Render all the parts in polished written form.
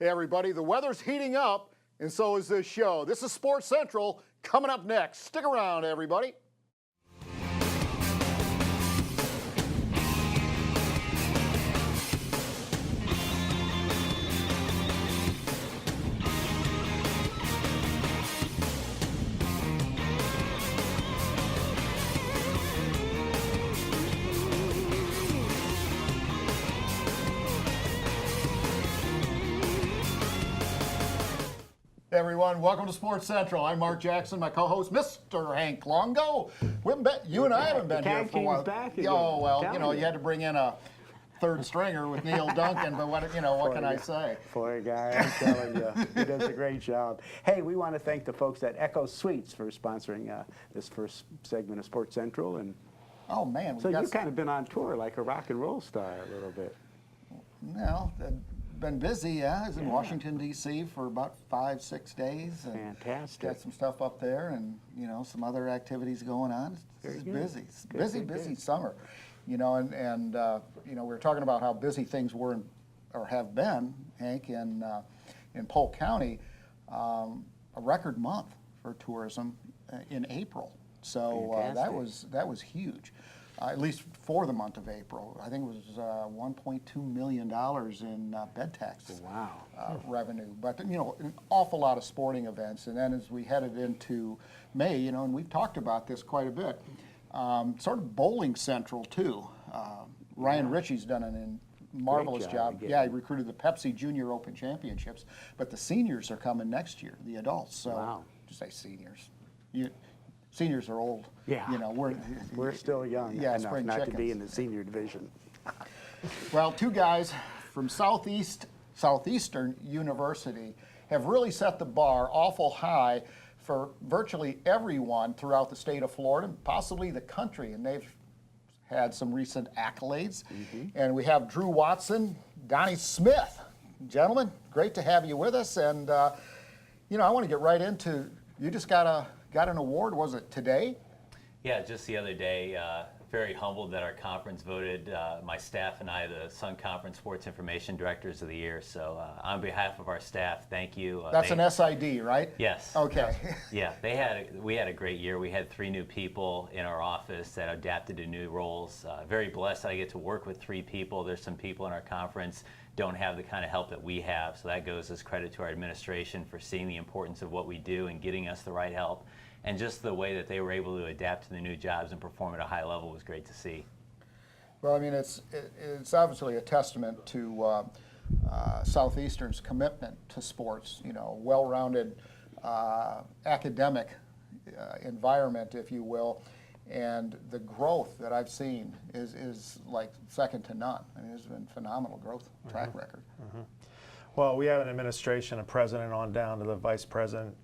Hey everybody, the weather's heating up and so is this show. This is Sports Central coming up next. Stick around everybody. Hey everyone, welcome to Sports Central. I'm Mark Jackson, my co-host, Mr. Hank Longo. You and I haven't been here for a while. Back again. Oh well, you had to bring in a third stringer with Neil Duncan, but what can I say? Poor guy, I'm telling you, he does a great job. Hey, we want to thank the folks at Echo Suites for sponsoring this first segment of Sports Central, and oh man, so you've kind of been on tour like a rock and roll star a little bit. Well, been busy, yeah. I was in Washington, D.C. for about 5-6 days. And fantastic. Got some stuff up there and, some other activities going on. It's busy. It's busy summer. We were talking about how busy things were or have been, Hank, in Polk County. A record month for tourism in April. So that was huge. At least for the month of April. I think it was $1.2 million in bed tax revenue. But, an awful lot of sporting events. And then as we headed into May, and we've talked about this quite a bit, sort of bowling central, too. Ryan Ritchie's done a marvelous job. Yeah, he recruited the Pepsi Junior Open Championships. But the seniors are coming next year, the adults. So, just say seniors. Seniors are old. Yeah. We're still young enough not chickens. to be in the senior division. Well, two guys from Southeastern University have really set the bar awful high for virtually everyone throughout the state of Florida, possibly the country, and they've had some recent accolades. And we have Drew Watson, Donnie Smith. Gentlemen, great to have you with us. And, I want to get right into, you just got an award, was it today? Yeah, just the other day. Very humbled that our conference voted my staff and I the Sun Conference Sports Information Directors of the Year. So on behalf of our staff, thank you. That's an SID, right? Yes. Okay. Yeah, we had a great year. We had 3 new people in our office that adapted to new roles. Very blessed that I get to work with 3 people. There's some people in our conference don't have the kind of help that we have. So that goes as credit to our administration for seeing the importance of what we do and getting us the right help. And just the way that they were able to adapt to the new jobs and perform at a high level was great to see. Well, I mean, it's obviously a testament to Southeastern's commitment to sports. Well-rounded academic environment, if you will, and the growth that I've seen is like second to none. I mean, there's been phenomenal growth track record. Well, we have an administration, a president on down to the vice president.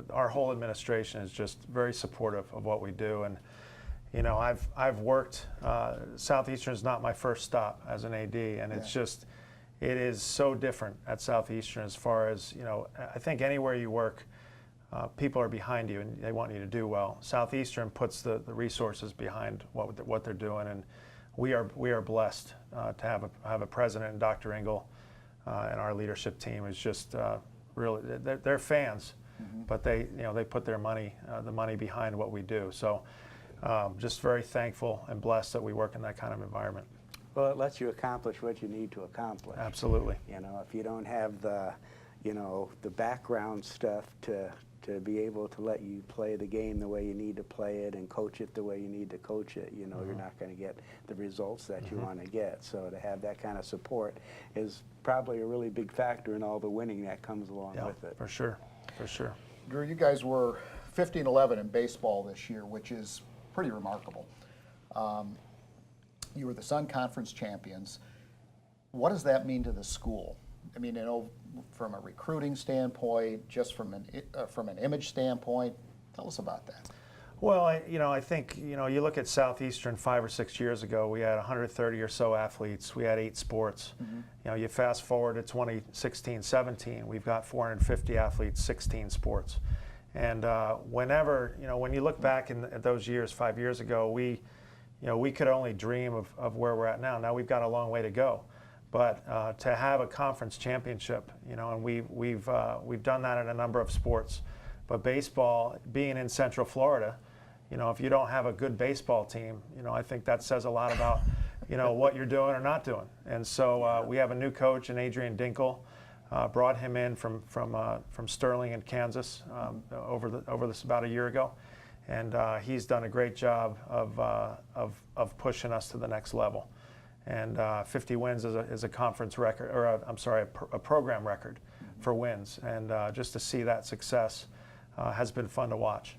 Our whole administration is just very supportive of what we do. And, I've worked, Southeastern is not my first stop as an AD. And it's just, it is so different at Southeastern as far as, I think anywhere you work, people are behind you and they want you to do well. Southeastern puts the resources behind what they're doing. And we are blessed to have a president, Dr. Engel, and our leadership team is just really, they're fans, but they put their money, the money behind what we do. So just very thankful and blessed that we work in that kind of environment. Well, it lets you accomplish what you need to accomplish. Absolutely. If you don't have the, the background stuff to be able to let you play the game the way you need to play it and coach it the way you need to coach it, you're not going to get the results that you want to get. So to have that kind of support is probably a really big factor in all the winning that comes along with it. For sure, for sure. Drew, you guys were 15-11 in baseball this year, which is pretty remarkable. You were the Sun Conference champions. What does that mean to the school? I mean, from a recruiting standpoint, just from an image standpoint, tell us about that. Well, I think, you look at Southeastern 5 or 6 years ago, we had 130 or so athletes. We had 8 sports. You fast forward to 2016-17, we've got 450 athletes, 16 sports. And whenever, when you look back at those years, 5 years ago, we could only dream of where we're at now. Now we've got a long way to go. But to have a conference championship, you know, and we've done that in a number of sports. But baseball, being in Central Florida, you know, if you don't have a good baseball team, you know, I think that says a lot about, you know, what you're doing or not doing. And so we have a new coach in Adrian Dinkle. Brought him in from Sterling in Kansas over this about a year ago, and he's done a great job of pushing us to the next level. And 50 wins is a conference record, or a program record for wins. And just to see that success has been fun to watch.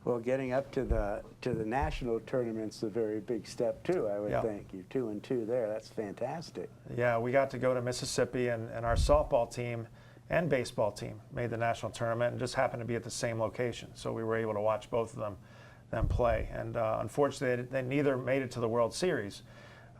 Well, getting up to the national tournament's a very big step too, I would think. You're 2-2 there. That's fantastic. Yeah, we got to go to Mississippi, and our softball team and baseball team made the national tournament, and just happened to be at the same location. So we were able to watch both of them play. And unfortunately, they neither made it to the World Series.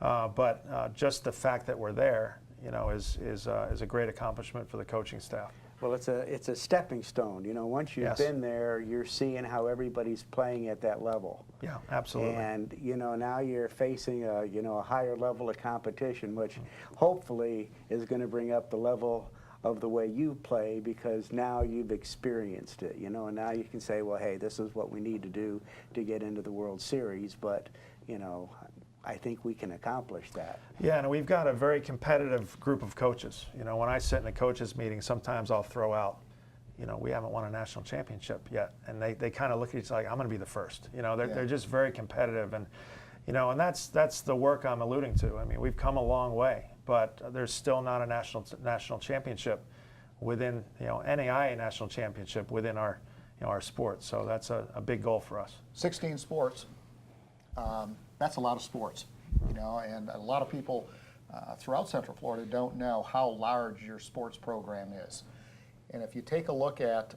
But just the fact that we're there, you know, is a great accomplishment for the coaching staff. Well, it's a stepping stone. You know, once you've been there, you're seeing how everybody's playing at that level. Yeah, absolutely. And you know, now you're facing a higher level of competition, which hopefully is going to bring up the level of the way you play, because now you've experienced it. You know, and now you can say, well, hey, this is what we need to do to get into the World Series. But you know, I think we can accomplish that. Yeah, and we've got a very competitive group of coaches. You know, when I sit in a coaches meeting, sometimes I'll throw out, you know, we haven't won a national championship yet. And they kind of look at each other like, I'm going to be the first. You know, they're just very competitive. And, you know, and that's the work I'm alluding to. I mean, we've come a long way, but there's still not a national championship within, you know, NAIA national championship within our, you know, our sport. So that's a big goal for us. 16 sports. That's a lot of sports, you know, and a lot of people throughout Central Florida don't know how large your sports program is. And if you take a look at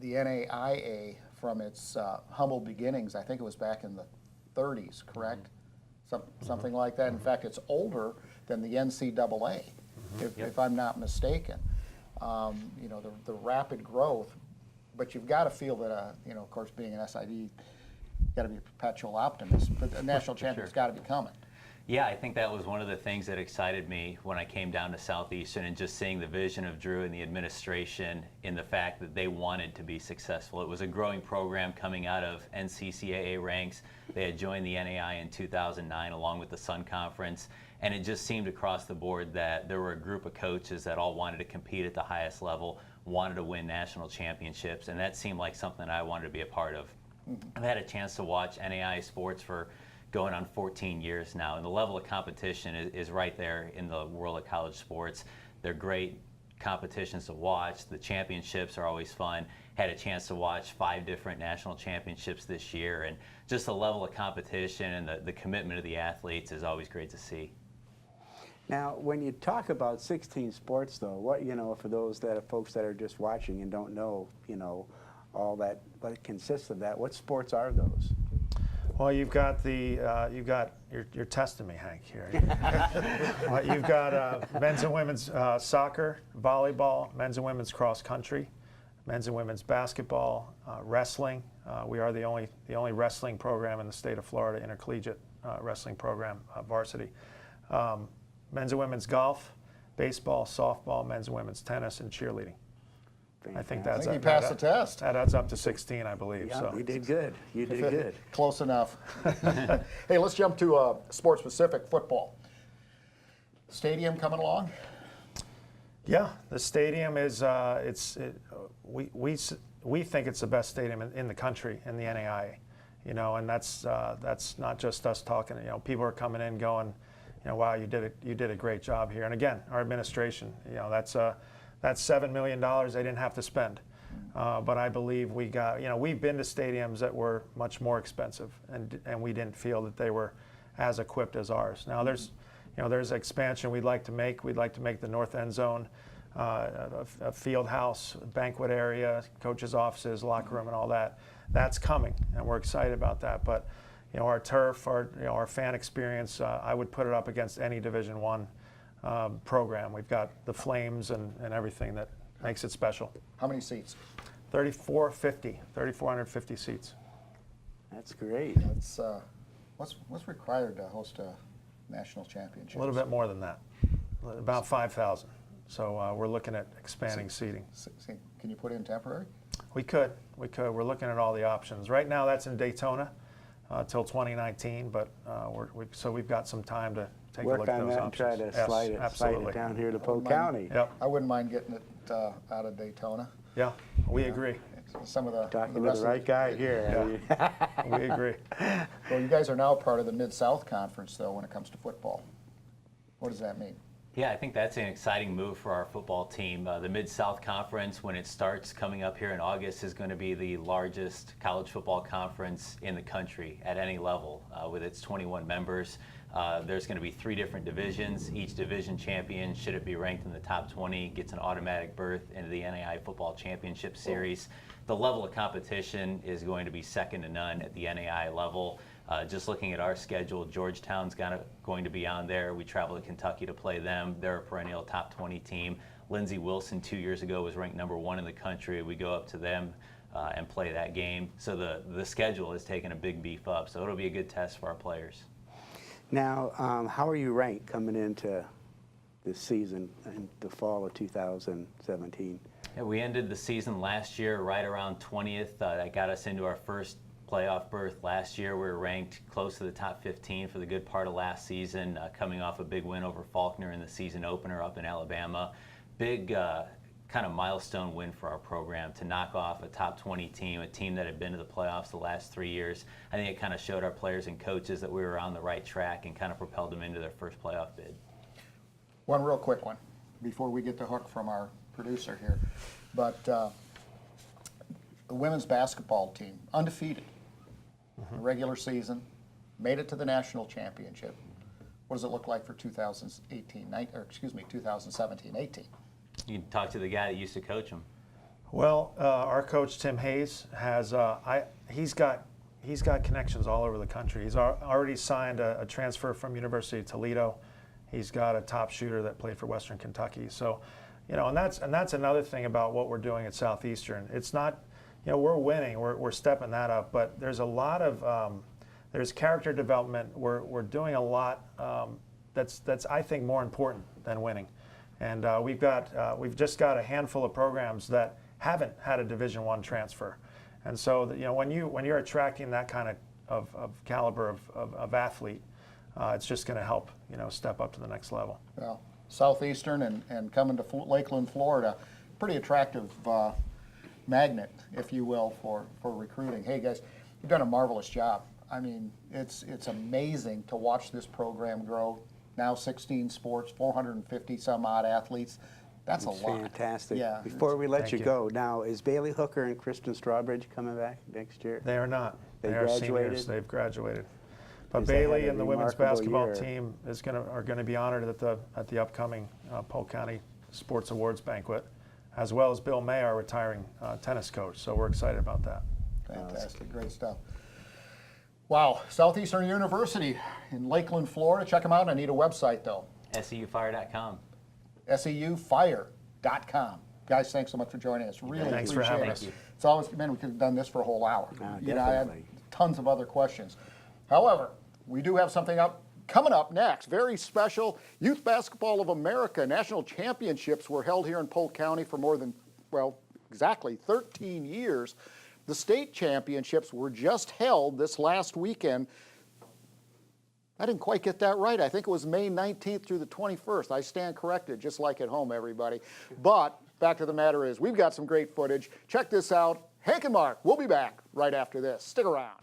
the NAIA from its humble beginnings, I think it was back in the 30s, correct? Something like that. In fact, it's older than the NCAA, if I'm not mistaken. You know, the rapid growth, but you've got to feel that, you know, of course, being an SID, got to be a perpetual optimist, but the national champion's got to be coming. Yeah, I think that was one of the things that excited me when I came down to Southeastern, and just seeing the vision of Drew and the administration in the fact that they wanted to be successful. It was a growing program coming out of NCCAA ranks. They had joined the NAI in 2009 along with the Sun Conference, and it just seemed across the board that there were a group of coaches that all wanted to compete at the highest level, wanted to win national championships, and that seemed like something I wanted to be a part of. I've had a chance to watch NAIA sports for going on 14 years now, and the level of competition is right there in the world of college sports. They're great competitions to watch. The championships are always fun. Had a chance to watch 5 different national championships this year, and just the level of competition and the commitment of the athletes is always great to see. Now, when you talk about 16 sports, though, what, you know, for those folks that are just watching and don't know, you know, all that, what it consists of that, what sports are those? Well, you've got you're testing me, Hank, here. You've got men's and women's soccer, volleyball, men's and women's cross country, men's and women's basketball, wrestling. We are the only wrestling program in the state of Florida, intercollegiate wrestling program, varsity. Men's and women's golf, baseball, softball, men's and women's tennis, and cheerleading. I think you passed the test. That adds up to 16 , I believe. Yeah, so. you did good. You did good. Close enough. Hey, let's jump to sport-specific football. Stadium coming along? Yeah, the stadium is. We think it's the best stadium in the country in the NAIA. You know, and that's not just us talking. You know, people are coming in going, you know, wow, you did a great job here. And again, our administration, you know, that's $7 million they didn't have to spend. But I believe we got, you know, we've been to stadiums that were much more expensive, and we didn't feel that they were as equipped as ours. Now there's expansion we'd like to make. We'd like to make the north end zone a field house, banquet area, coaches' offices, locker room, and all that. That's coming, and we're excited about that. But you know, our turf, our fan experience, I would put it up against any Division I program. We've got the flames and everything that makes it special. How many seats? 3,450 seats. That's great. That's what's required to host a national championships? A little bit more than that, about 5,000. So we're looking at expanding seating. Can you put in temporary? We could. We're looking at all the options. Right now, that's in Daytona till 2019, but so we've got some time to take a look at those options. Work on that and try to slide it down here to Polk County. Yep. I wouldn't mind getting it out of Daytona. Yeah, we agree. Some of the Talking to rest the right guy here. Yeah. We agree. Well, you guys are now part of the Mid-South Conference, though, when it comes to football. What does that mean? Yeah, I think that's an exciting move for our football team. The Mid-South Conference, when it starts coming up here in August, is going to be the largest college football conference in the country at any level, with its 21 members. There's going to be 3 different divisions. Each division champion, should it be ranked in the top 20, gets an automatic berth into the NAI Football Championship Series. The level of competition is going to be second to none at the NAI level. Just looking at our schedule, Georgetown's going to be on there. We travel to Kentucky to play them. They're a perennial top 20 team. Lindsey Wilson 2 years ago was ranked #1 in the country. We go up to them and play that game. So the schedule has taken a big beef up. So it'll be a good test for our players. Now, how are you ranked coming into this season in the fall of 2017? Yeah, we ended the season last year right around 20th. That got us into our first playoff berth last year. We were ranked close to the top 15 for the good part of last season, coming off a big win over Faulkner in the season opener up in Alabama. Big kind of milestone win for our program to knock off a top 20 team, a team that had been to the playoffs the last 3 years. I think it kind of showed our players and coaches that we were on the right track and kind of propelled them into their first playoff bid. One real quick one before we get the hook from our producer here. But the women's basketball team, undefeated, regular season, made it to the national championship. What does it look like for 2017-18? You can talk to the guy that used to coach them. Well, our coach Tim Hayes has he's got connections all over the country. He's already signed a transfer from University of Toledo. He's got a top shooter that played for Western Kentucky. So, and that's another thing about what we're doing at Southeastern. It's not, we're winning, we're stepping that up, but there's a lot of there's character development. We're doing a lot that's I think more important than winning. And we've just got a handful of programs that haven't had a Division I transfer, and so when you're attracting that kind of caliber of athlete, it's just going to help step up to the next level. Well, Southeastern and coming to Lakeland, Florida, pretty attractive magnet, if you will, for recruiting. Hey guys, you've done a marvelous job. I mean, it's amazing to watch this program grow. Now 16 sports, 450 some odd athletes. That's a lot. Fantastic. Yeah. Before we let Thank you you. go, now is Bailey Hooker and Kristen Strawbridge coming back next year? They are not. They are graduated? seniors. They've graduated. But Because they Bailey had a and the women's remarkable basketball year. team are going to be honored at the upcoming Polk County Sports Awards banquet, as well as Bill May, our retiring tennis coach. So we're excited about that. Fantastic, great stuff. Wow, Southeastern University in Lakeland, Florida. Check them out. I need a website though. SEUfire.com. SEUfire.com. Guys, thanks so much for joining us. Really Thanks for appreciate having it. us. It's always, man, we could have done this for a whole hour. I had Definitely. tons of other questions. However, we do have something coming up next. Very special. Youth Basketball of America National Championships were held here in Polk County for more than, well, exactly 13 years. The state championships were just held this last weekend. I didn't quite get that right. I think it was May 19th through the 21st. I stand corrected, just like at home, everybody. But fact of the matter is, we've got some great footage. Check this out. Hank and Mark, we'll be back right after this. Stick around.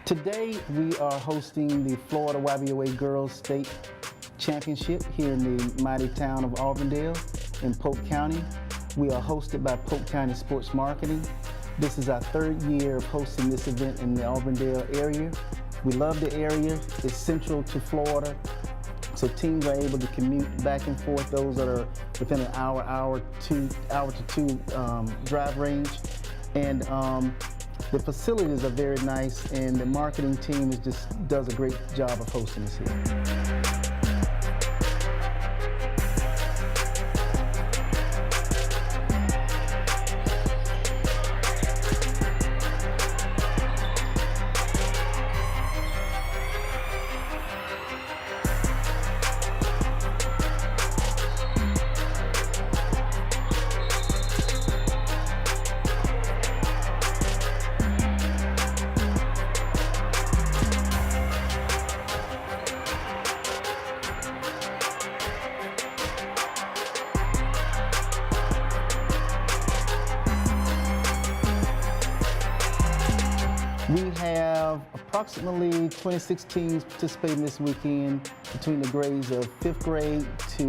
Today we are hosting the Florida YBOA Girls State Championship here in the mighty town of Auburndale in Polk County. We are hosted by Polk County Sports Marketing. This is our third year of hosting this event in the Auburndale area. We love the area. It's central to Florida, so teams are able to commute back and forth, those that are within an hour to two drive range. And the facilities are very nice, and the marketing team does a great job of hosting us here. We have approximately 26 teams participating this weekend between the grades of 5th grade to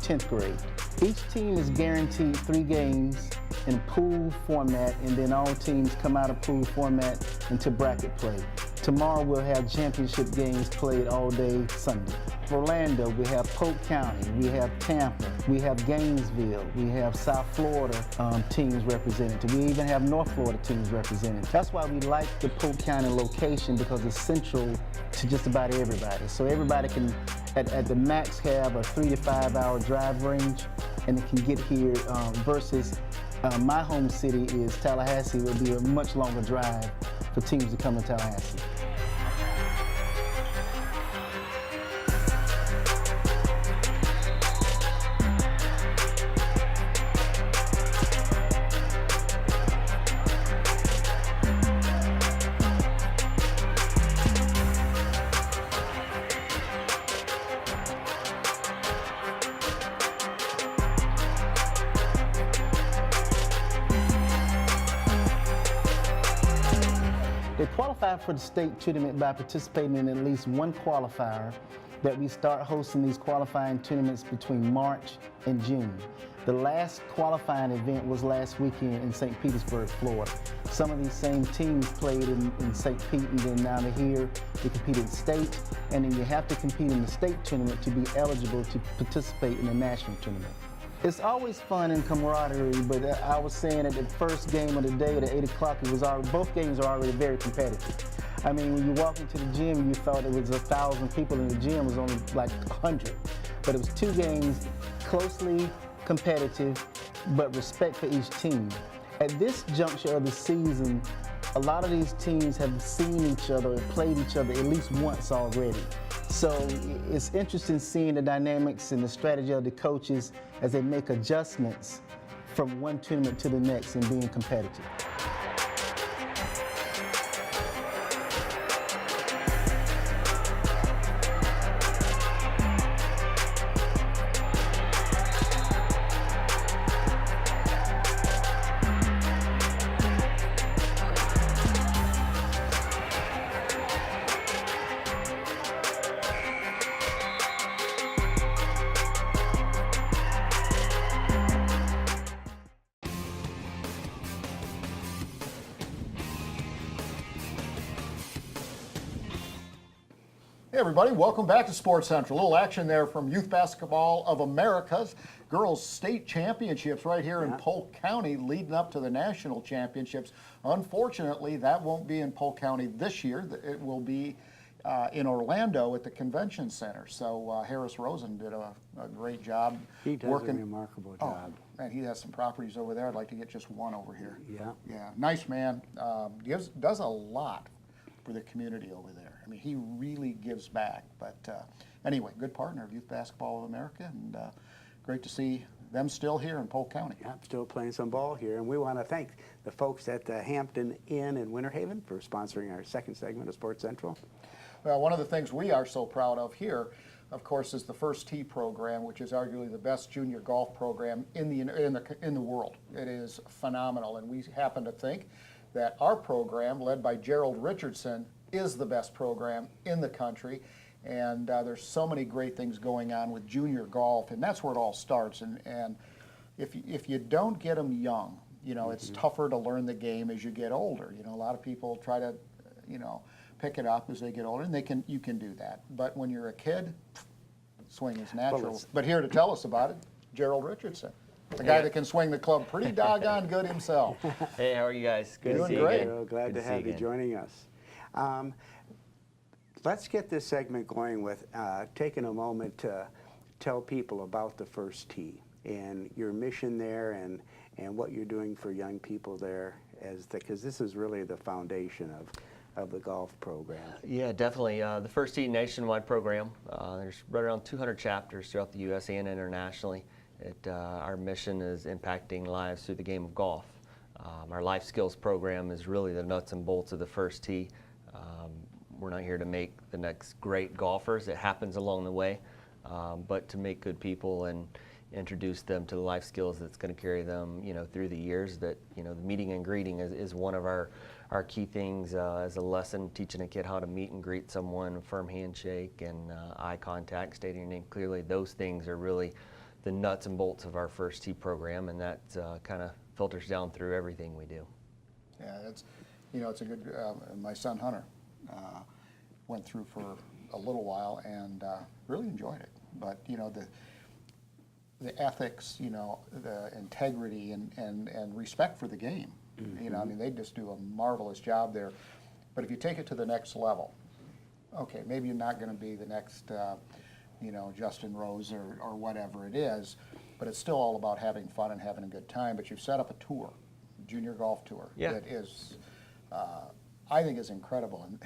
10th grade. Each team is guaranteed 3 games in pool format, and then all teams come out of pool format into bracket play. Tomorrow we'll have championship games played all day Sunday. Orlando, we have Polk County, we have Tampa, we have Gainesville, we have South Florida teams represented. We even have North Florida teams represented. That's why we like the Polk County location, because it's central to just about everybody. So everybody can, at the max, have a 3 to 5 hour drive range, and it can get here versus my home city is Tallahassee. It will be a much longer drive for teams to come to Tallahassee. They qualify for the state tournament by participating in at least one qualifier that we start hosting these qualifying tournaments between March and June. The last qualifying event was last weekend in St. Petersburg, Florida. Some of these same teams played in St. Pete, and then now they're here. They competed in state, and then you have to compete in the state tournament to be eligible to participate in the national tournament. It's always fun and camaraderie, but I was saying at the first game of the day at 8 o'clock, both games are already very competitive. I mean, when you walk into the gym, you thought it was 1,000 people in the gym, it was only like 100. But it was 2 games, closely competitive, but respect for each team. At this juncture of the season, a lot of these teams have seen each other and played each other at least once already. So it's interesting seeing the dynamics and the strategy of the coaches as they make adjustments from one tournament to the next and being competitive. Hey everybody, welcome back to Sports Central. A little action there from Youth Basketball of America's Girls State Championships right here in Polk County, leading up to the National Championships. Unfortunately, that won't be in Polk County this year. It will be in Orlando at the Convention Center. So Harris Rosen did a great job. He does working. a remarkable job. And he has some properties over there. I'd like to get just one over here. Yeah. Yeah, nice man. Does a lot for the community over there. I mean, he really gives back. But anyway, good partner of Youth Basketball of America, and great to see them still here in Polk County. Yeah, still playing some ball here. And we want to thank the folks at the Hampton Inn in Winter Haven for sponsoring our second segment of Sports Central. Well, one of the things we are so proud of here, of course, is the First Tee program, which is arguably the best junior golf program in the world. It is phenomenal, and we happen to think that our program, led by Gerald Richardson, is the best program in the country. And there's so many great things going on with junior golf, and that's where it all starts. And if you don't get them young, you know, it's tougher to learn the game as you get older. You know, a lot of people try to, you know, pick it up as they get older, and you can do that. But when you're a kid, swing is natural. But here to tell us about it, Gerald Richardson, the guy that can swing the club pretty doggone good himself. Hey, how are you guys? Good to see you great. again. Glad to have you joining us. Let's get this segment going with taking a moment to tell people about the First Tee and your mission there and what you're doing for young people there, because this is really the foundation of the golf program. Yeah, definitely. The First Tee nationwide program. There's right around 200 chapters throughout the U.S. and internationally. Our mission is impacting lives through the game of golf. Our life skills program is really the nuts and bolts of the First Tee. We're not here to make the next great golfers. It happens along the way, but to make good people and introduce them to the life skills that's going to carry them, you know, through the years. That, you know, the meeting and greeting is one of our key things as a lesson, teaching a kid how to meet and greet someone, firm handshake and eye contact, stating your name clearly. Those things are really the nuts and bolts of our First Tee program, and that kind of filters down through everything we do. Yeah, it's, you know, it's a good, my son Hunter went through for a little while and really enjoyed it. But, you know, the ethics, you know, the integrity and respect for the game, you know, I mean, they just do a marvelous job there. But if you take it to the next level, okay, maybe you're not going to be the next, you know, Justin Rose or whatever it is, but it's still all about having fun and having a good time. But you've set up a tour, junior golf tour, that is, I think is incredible. And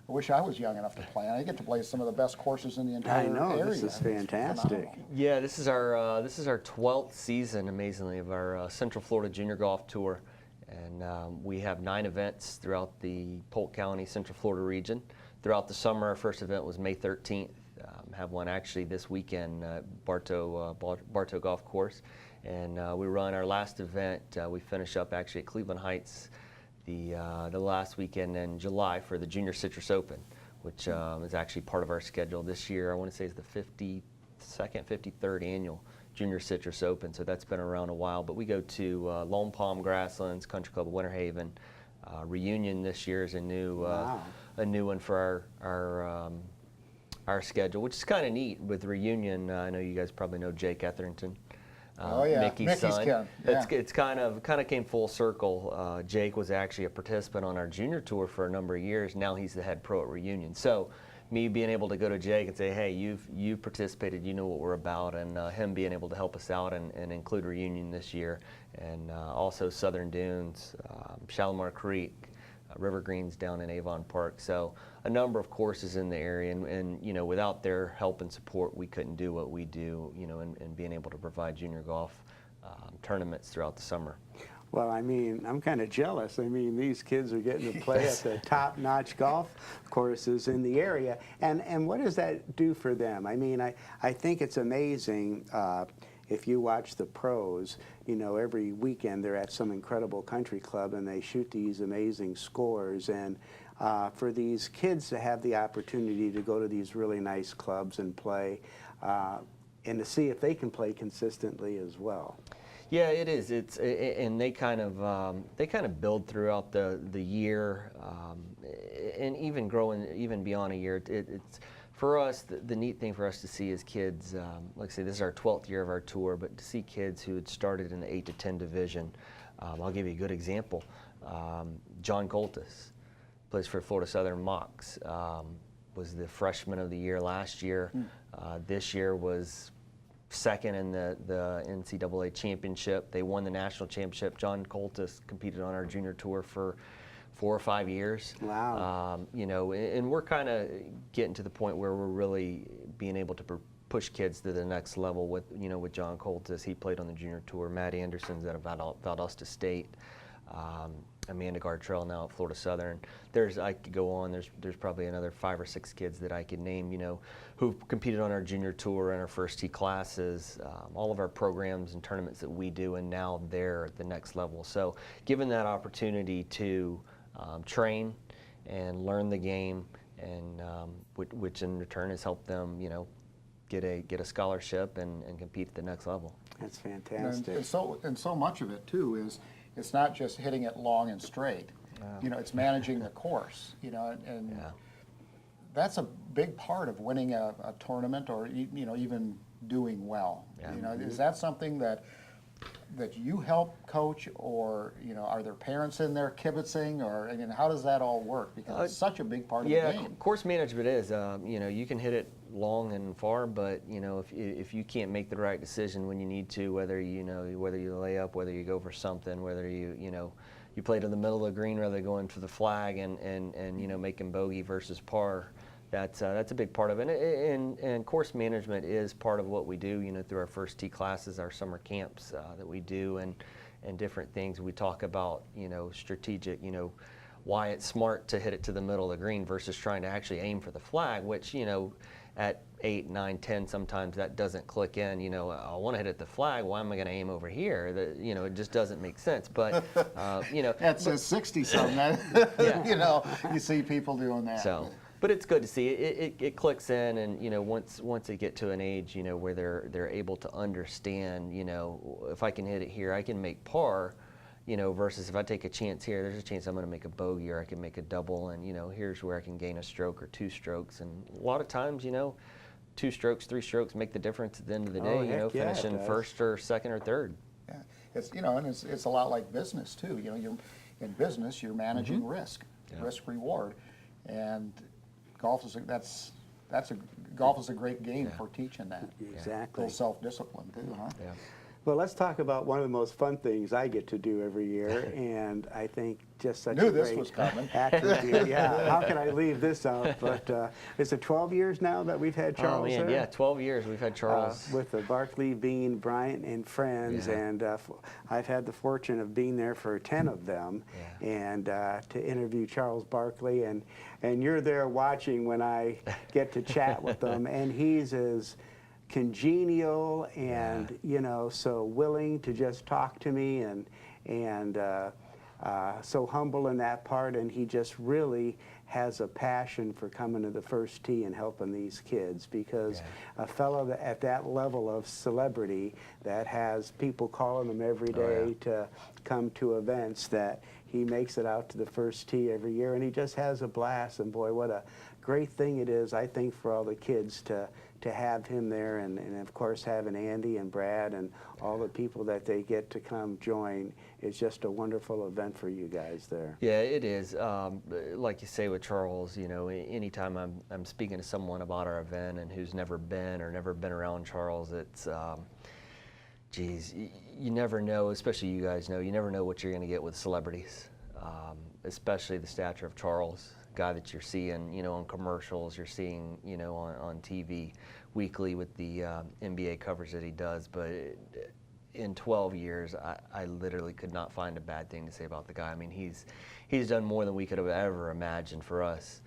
I wish I was young enough to play. And I get to play some of the best courses in the entire area. I know, this is fantastic. Yeah, this is our 12th season, amazingly, of our Central Florida Junior Golf Tour, and we have 9 events throughout the Polk County, Central Florida region. Throughout the summer, our first event was May 13th. Have one actually this weekend at Bartow Golf Course, and we run our last event. We finish up actually at Cleveland Heights the last weekend in July for the Junior Citrus Open, which is actually part of our schedule this year. I want to say it's the 53rd annual Junior Citrus Open, so that's been around a while. But we go to Lone Palm Grasslands, Country Club of Winter Haven. Reunion this year is a new one for our schedule, which is kind of neat with Reunion. I know you guys probably know Jake Etherington. Oh yeah, Mickey's son. Kid. Yeah. It's kind of came full circle. Jake was actually a participant on our junior tour for a number of years. Now he's the head pro at Reunion. So me being able to go to Jake and say, hey, you've participated, you know what we're about, and him being able to help us out and include Reunion this year, and also Southern Dunes, Shalimar Creek, River Greens down in Avon Park. So a number of courses in the area, and you know, without their help and support, we couldn't do what we do, you know, and being able to provide junior golf tournaments throughout the summer. Well, I mean, I'm kind of jealous. I mean, these kids are getting to play at the top-notch golf courses in the area. And what does that do for them? I mean, I think it's amazing. If you watch the pros, you know, every weekend they're at some incredible country club and they shoot these amazing scores. And for these kids to have the opportunity to go to these really nice clubs and play, and to see if they can play consistently as well. Yeah, it is. And they kind of build throughout the year, and even growing even beyond a year. It's for us, the neat thing for us to see is kids. Like I say, this is our 12th year of our tour, but to see kids who had started in the 8 to 10 division. I'll give you a good example. John Coltis plays for Florida Southern Mocs. Was the freshman of the year last year. This year was second in the NCAA championship. They won the national championship. John Coltis competed on our junior tour for 4 or 5 years. Wow. You know, and we're kind of getting to the point where we're really being able to push kids to the next level with, you know, with John Coltis. He played on the junior tour. Matt Anderson's at Valdosta State. Amanda Gartrell now at Florida Southern. I could go on. There's probably another 5 or 6 kids that I could name, you know, who've competed on our junior tour and our First Tee classes, all of our programs and tournaments that we do, and now they're at the next level. So given that opportunity to train and learn the game, and which in return has helped them, get a scholarship and compete at the next level. That's fantastic. And so much of it too is it's not just hitting it long and straight. It's managing the course. And Yeah. that's a big part of winning a tournament, or even doing well. Yeah. Is that something that you help coach, or are there parents in there kibitzing, or how does that all work? Because it's such a big part of the game. Course management is. You can hit it long and far, but if you can't make the right decision when you need to, whether you lay up, whether you go for something, whether you play to the middle of the green rather than going for the flag, and making bogey versus par. That's a big part of it, and course management is part of what we do. Through our first tee classes, our summer camps that we do, and different things. We talk about strategic, why it's smart to hit it to the middle of the green versus trying to actually aim for the flag, which at 8, 9, 10 sometimes that doesn't click in. I want to hit at the flag. Why am I going to aim over here? It just doesn't make sense. But That's a 60-something. Yeah. You see people doing that. So. But it's good to see it clicks in, and once they get to an age where they're able to understand, if I can hit it here, I can make par, versus if I take a chance here, there's a chance I'm going to make a bogey, or I can make a double, and here's where I can gain a stroke or 2 strokes, and a lot of times 2 strokes, 3 strokes make the difference at the end of the day. Heck yeah, finishing first or second or third. Yeah, and it's a lot like business too. You're in business, you're managing risk reward, and golf is golf is a great game for teaching that. Exactly. A little self-discipline too, huh? Yeah. Well, let's talk about one of the most fun things I get to do every year, and I think just such Knew a this great was coming. attribute. Yeah, how can I leave this out? But is it 12 years now that we've had Charles Oh man, there? yeah, 12 years we've had Charles. With the Barkley, Bean, Bryant, and friends, Yeah. and I've had the fortune of being there for 10 of them, and to interview Charles Barkley, and you're there watching when I get to chat with them, and he's as congenial and so willing to just talk to me, and so humble in that part, and he just really has a passion for coming to the first tee and helping these kids, because a fellow at that level of celebrity that has people calling him every day to come to events, that he makes it out to the first tee every year, and he just has a blast. And boy, what a great thing it is, I think, for all the kids to have him there, and of course having Andy and Brad and all the people that they get to come join. It's just a wonderful event for you guys there. Yeah, it is. Like you say with Charles, anytime I'm speaking to someone about our event and who's never been around Charles, it's, geez, you never know, especially you guys know, you never know what you're going to get with celebrities, especially the stature of Charles. Guy that you're seeing, on commercials, you're seeing, on TV weekly with the NBA coverage that he does. But in 12 years, I literally could not find a bad thing to say about the guy. I mean, he's done more than we could have ever imagined for us.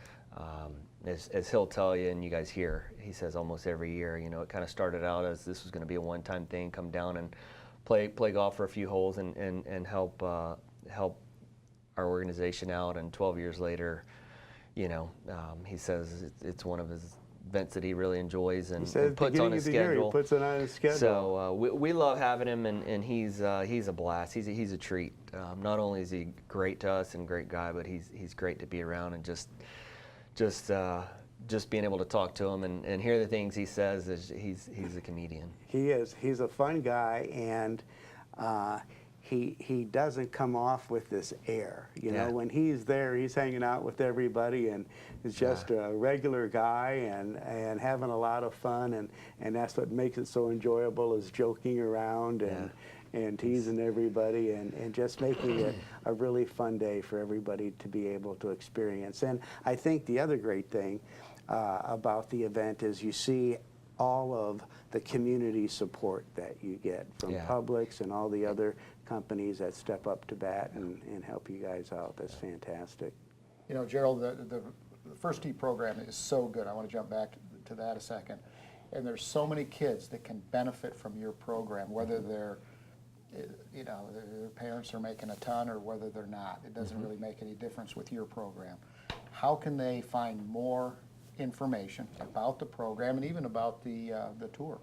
As he'll tell you, and you guys hear, he says almost every year, it kind of started out as this was going to be a one-time thing, come down and play golf for a few holes and help our organization out. And 12 years later, he says it's one of his events that he really enjoys and puts on his schedule. He puts it on his schedule. So we love having him, and he's a blast. He's a treat. Not only is he great to us and a great guy, but he's great to be around, and just being able to talk to him and hear the things he says. He's a comedian. He is. He's a fun guy, and he doesn't come off with this air. When he's there, he's hanging out with everybody, and is just a regular guy and having a lot of fun, and that's what makes it so enjoyable, is joking around and teasing everybody, and just making it a really fun day for everybody to be able to experience. And I think the other great thing about the event is you see all of the community support that you get from Publix and all the other companies that step up to bat and help you guys out. That's fantastic. Gerald, the First Tee program is so good. I want to jump back to that a second. And there's so many kids that can benefit from your program, whether their parents are making a ton or whether they're not. It doesn't really make any difference with your program. how can they find more information about the program and even about the tour?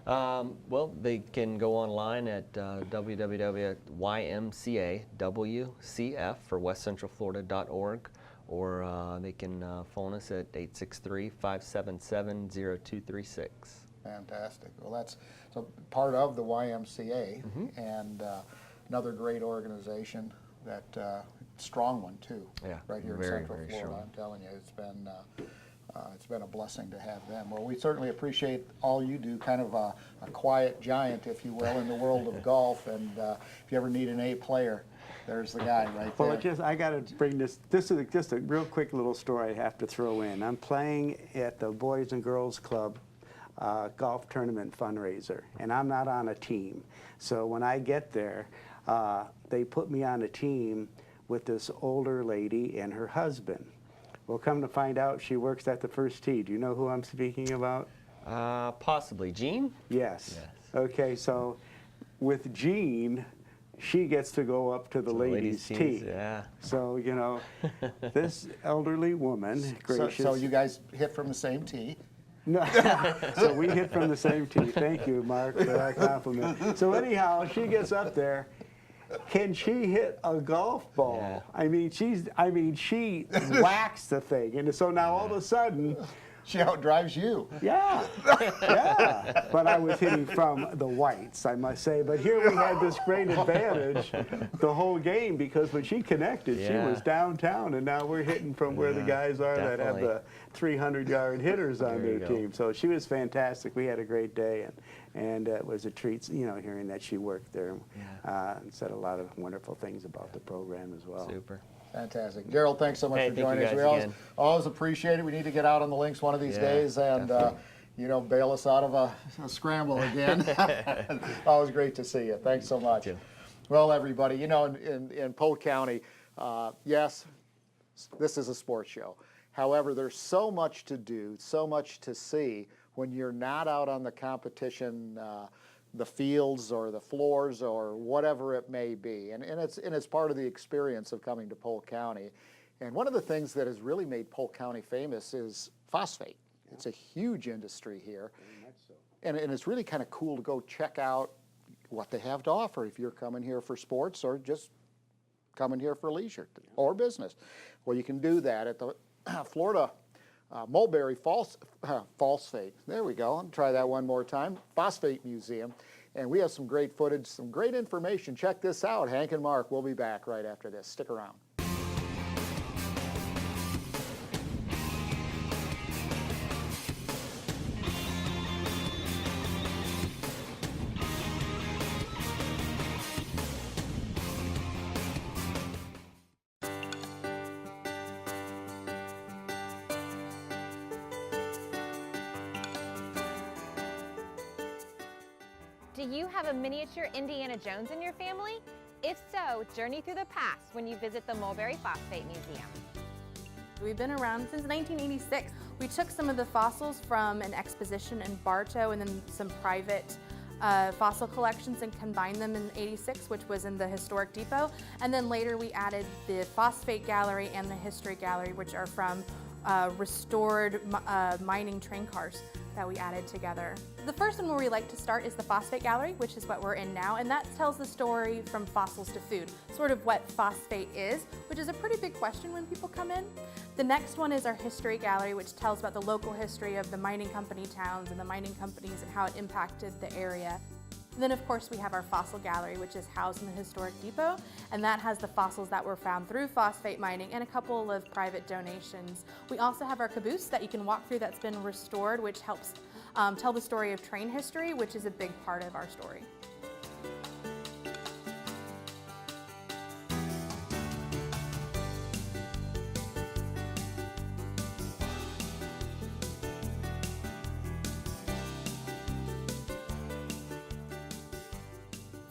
Well, they can go online at www.ymcawcf for westcentralflorida.org, or they can phone us at 863-577-0236. Fantastic. Well, that's so part of the YMCA, and another great organization, that strong one too. Yeah, right here very, in Central very Florida. strong. I'm telling you, it's been a blessing to have them. Well, we certainly appreciate all you do, kind of a quiet giant, if you will, in the world of golf. And if you ever need an A player, there's the guy right there. Well, I got to bring this. This is just a real quick little story I have to throw in. I'm playing at the Boys and Girls Club golf tournament fundraiser, and I'm not on a team. So when I get there, they put me on a team with this older lady and her husband. Well, come to find out, she works at the first tee. Do you know who I'm speaking about? Possibly. Jean? Yes. Yes. Okay, so with Jean, she gets to go up to the ladies' tee. Yeah. So, you know, this elderly woman, gracious. So you guys hit from the same tee. No. So we hit from the same tee. Thank you, Mark, for that compliment. So anyhow, she gets up there. Can she hit a golf ball? Yeah. I mean, she whacks the thing, and so now all of a sudden, She outdrives you. yeah, yeah. But I was hitting from the whites, I must say. But here we had this great advantage the whole game, because when she connected, she Yeah. was downtown, and now we're hitting from where the guys are that have the 300-yard hitters on There you their go. team. So she was fantastic. We had a great day, and it was a treat, you know, hearing that she worked there, and said a lot of wonderful things about the program as well. Super. Fantastic. Gerald, thanks so much Hey, for thank you joining us. guys We again. always appreciate it. We need to get out on the links one of these Yeah, days and, you know, bail us out of a scramble again. Always great to see you. Thanks so much. you. Well, everybody, you know, in Polk County, yes, this is a sports show. However, there's so much to do, so much to see when you're not out on the competition, the fields or the floors or whatever it may be. And it's part of the experience of coming to Polk County. And one of the things that has really made Polk County famous is phosphate. It's a huge industry here. And it's really kind of cool to go check out what they have to offer if you're coming here for sports or just coming here for leisure or business. Well, you can do that at the Florida Mulberry Phosphate. There we go. I'll try that one more time. Phosphate Museum. And we have some great footage, some great information. Check this out. Hank and Mark will be back right after this. Stick around. Do you have a miniature Indiana Jones in your family? If so, journey through the past when you visit the Mulberry Phosphate Museum. We've been around since 1986. We took some of the fossils from an exposition in Bartow and then some private fossil collections and combined them in '86, which was in the Historic Depot. And then later we added the Phosphate Gallery and the History Gallery, which are from restored mining train cars that we added together. The first one where we like to start is the Phosphate Gallery, which is what we're in now, and that tells the story from fossils to food, sort of what phosphate is, which is a pretty big question when people come in. The next one is our History Gallery, which tells about the local history of the mining company towns and the mining companies and how it impacted the area. And then of course we have our Fossil Gallery, which is housed in the Historic Depot, and that has the fossils that were found through phosphate mining and a couple of private donations. We also have our caboose that you can walk through that's been restored, which helps tell the story of train history, which is a big part of our story.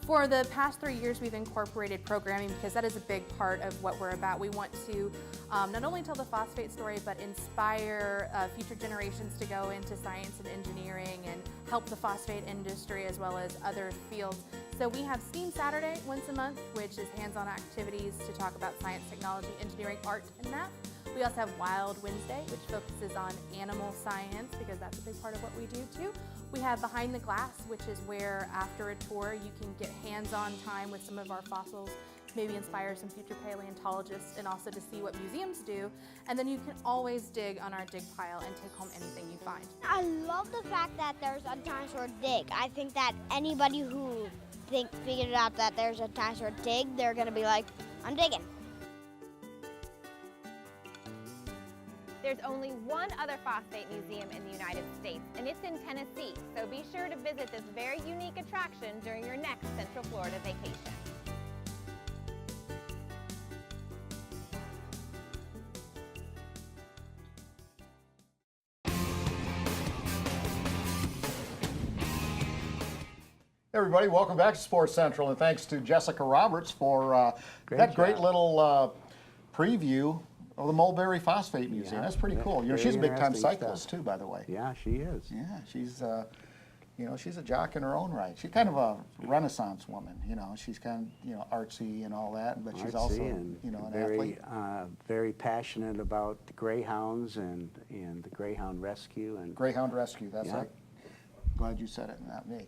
For the past 3 years, we've incorporated programming because that is a big part of what we're about. We want to not only tell the phosphate story, but inspire future generations to go into science and engineering and help the phosphate industry as well as other fields. So we have STEAM Saturday once a month, which is hands-on activities to talk about science, technology, engineering, art, and math. We also have Wild Wednesday, which focuses on animal science because that's a big part of what we do too. We have Behind the Glass, which is where after a tour you can get hands-on time with some of our fossils, maybe inspire some future paleontologists and also to see what museums do. And then you can always dig on our dig pile and take home anything you find. I love the fact that there's a dinosaur dig. I think that anybody who figured out that there's a dinosaur dig, they're gonna be like, I'm digging. There's only one other phosphate museum in the United States, and it's in Tennessee, so be sure to visit this very unique attraction during your next Central Florida vacation. Everybody, welcome back to Sports Central, and thanks to Jessica Roberts for that great little preview of the Mulberry Phosphate Museum. Yeah, That's pretty cool. You know, very she's a big-time interesting cyclist stuff. too, by the way. Yeah, she is. Yeah, she's you know, she's a jock in her own right. She's kind of a Renaissance woman. You know, she's kind of, you know, artsy and all that, but she's also, you know, an athlete. Very passionate about the greyhounds and the greyhound rescue and Greyhound rescue. That's Yeah. right. Glad you said it, not me.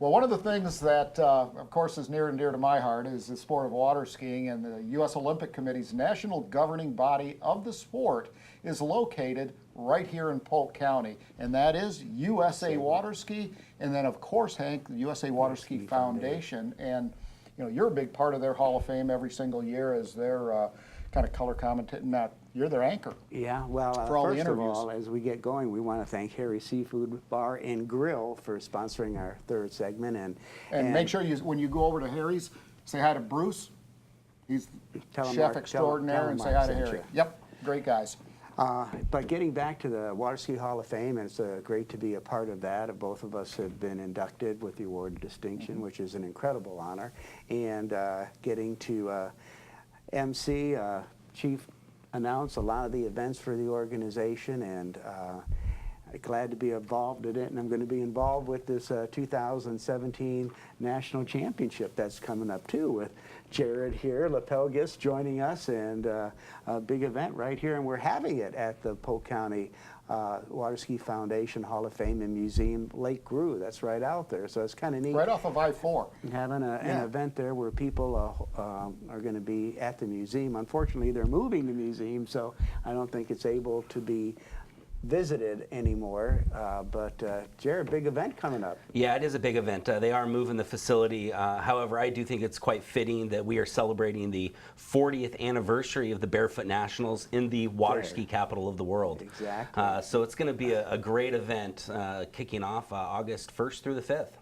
Well, one of the things that, of course, is near and dear to my heart is the sport of water skiing, and the U.S. Olympic Committee's national governing body of the sport is located right here in Polk County, and that is USA Water Ski, and then, of course, Hank, the USA Water Ski Foundation, and you know, you're a big part of their Hall of Fame every single year as their kind of color commentator. Now, you're their anchor. Yeah, well, for all the first of interviews. all, as we get going, we want to thank Harry's Seafood Bar and Grill for sponsoring our third segment. And make sure you, when you go over to Harry's, say hi to Bruce. He's Tell him chef Mark- extraordinaire, tell him and say Mark hi to sent Harry. you. Yep, great guys. But getting back to the Water Ski Hall of Fame, and it's great to be a part of that. Both of us have been inducted with the award of distinction, which is an incredible honor. And getting to MC, Chief announce a lot of the events for the organization, and glad to be involved in it. And I'm going to be involved with this 2017 National Championship that's coming up too, with Jared here, Lipplegoos, joining us, and a big event right here. And we're having it at the Polk County Water Ski Foundation Hall of Fame and Museum, Lake Grew. That's right out there, so it's kind of neat. Right off of I-4. Having an event there where people are going to be at the museum. Unfortunately, they're moving the museum, so I don't think it's able to be visited anymore. But Jared, big event coming up. Yeah, it is a big event. They are moving the facility. However, I do think it's quite fitting that we are celebrating the 40th anniversary of the Barefoot Nationals in the water ski capital of the world. Exactly. So it's going to be a great event kicking off August 1st through the 5th.